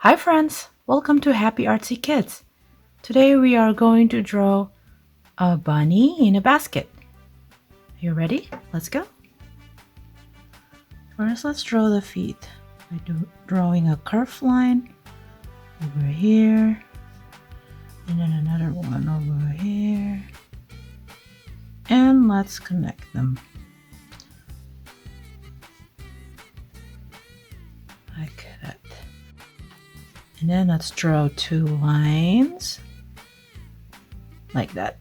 Hi friends, welcome to Happy Artsy Kids. Today we are going to draw a bunny in a basket. You ready? Let's go. First, let's draw the feet by drawing a curved line over here, and then another one over here, and let's connect them like that. And then let's draw two lines like that.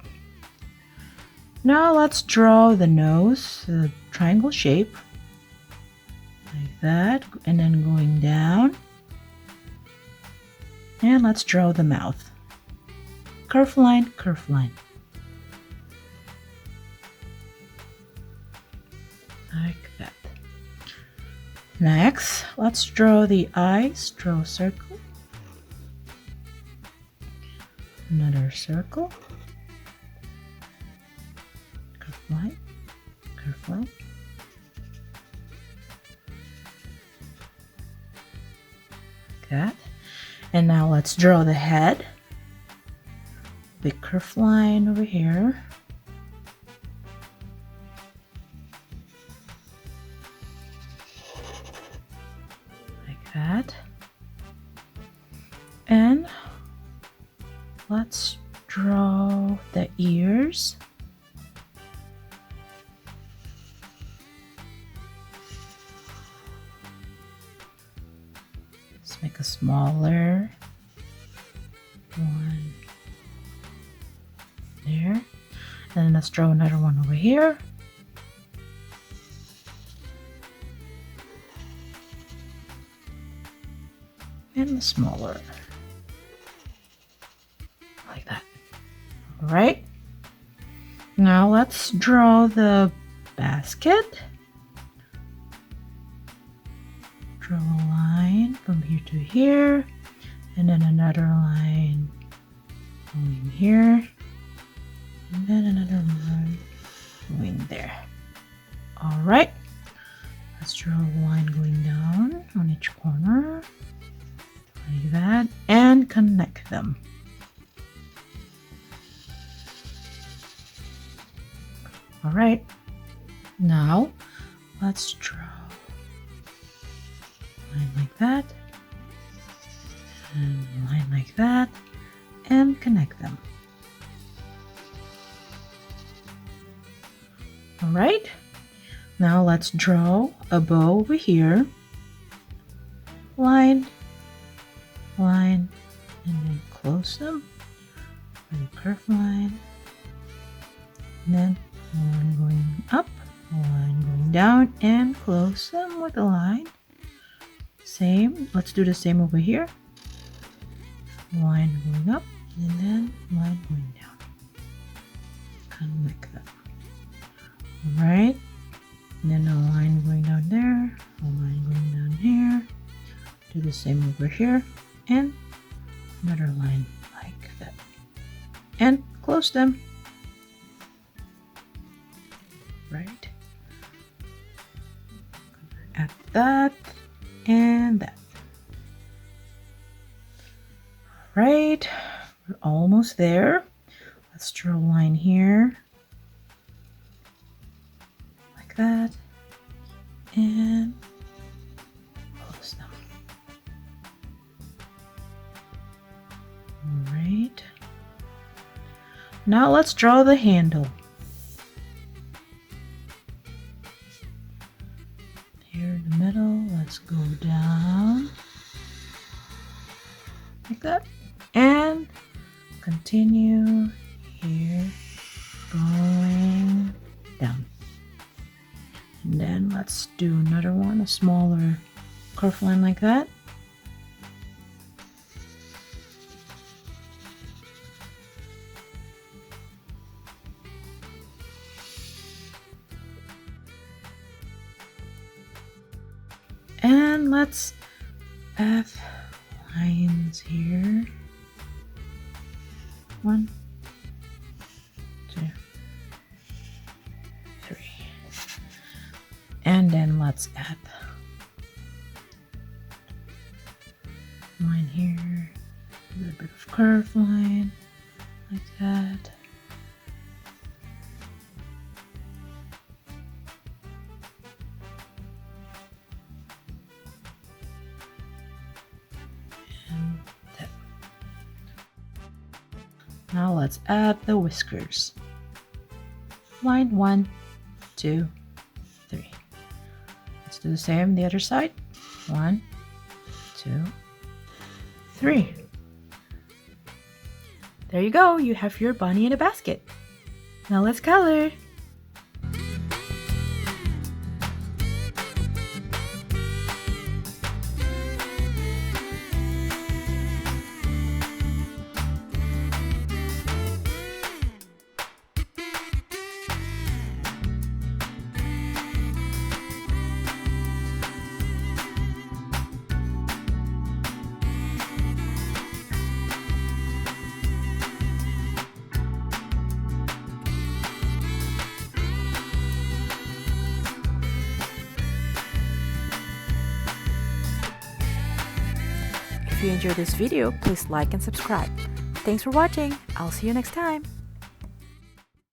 Now let's draw the nose, the triangle shape, like that, and then going down. And let's draw the mouth. Curve line, curve line. Like that. Next, let's draw the eyes. Draw a circle. Another circle. Curve line, curve line. Like that. And now let's draw the head. Big curve line over here. Like that. And let's draw the ears. Let's make a smaller one there. And let's draw another one over here. And the smaller. Like that. Alright. Now let's draw the basket. Draw a line from here to here, and then another line going here, and then another line going there. Alright, let's draw a line going down on each corner, like that, and connect them. Alright, now let's draw a line like that, and a line like that, and connect them. Alright, now let's draw a bow over here. Line, line, and then close them with a curved line. And then one going up, one going down, and close them with a line. Same, let's do the same over here. Line going up, and then line going down. Connect them. Alright, and then a line going down there, a line going down here. Do the same over here, and another line like that. And close them. Right. At that and that. Right, we're almost there. Let's draw a line here. Like that. And close them. Alright. Now let's draw the handle. Here in the middle, let's go down. Like that. And continue here, going down. And then let's do another one, a smaller curve line like that. And let's have lines here. 1, 2, 3. And then let's add line here, a little bit of curved line, like that. And that. Now let's add the whiskers. Line 1, 2, 3. Let's do the same the other side. 1, 2, 3. There you go, you have your bunny in a basket. Now let's color. If you enjoyed this video, please like and subscribe. Thanks for watching. I'll see you next time.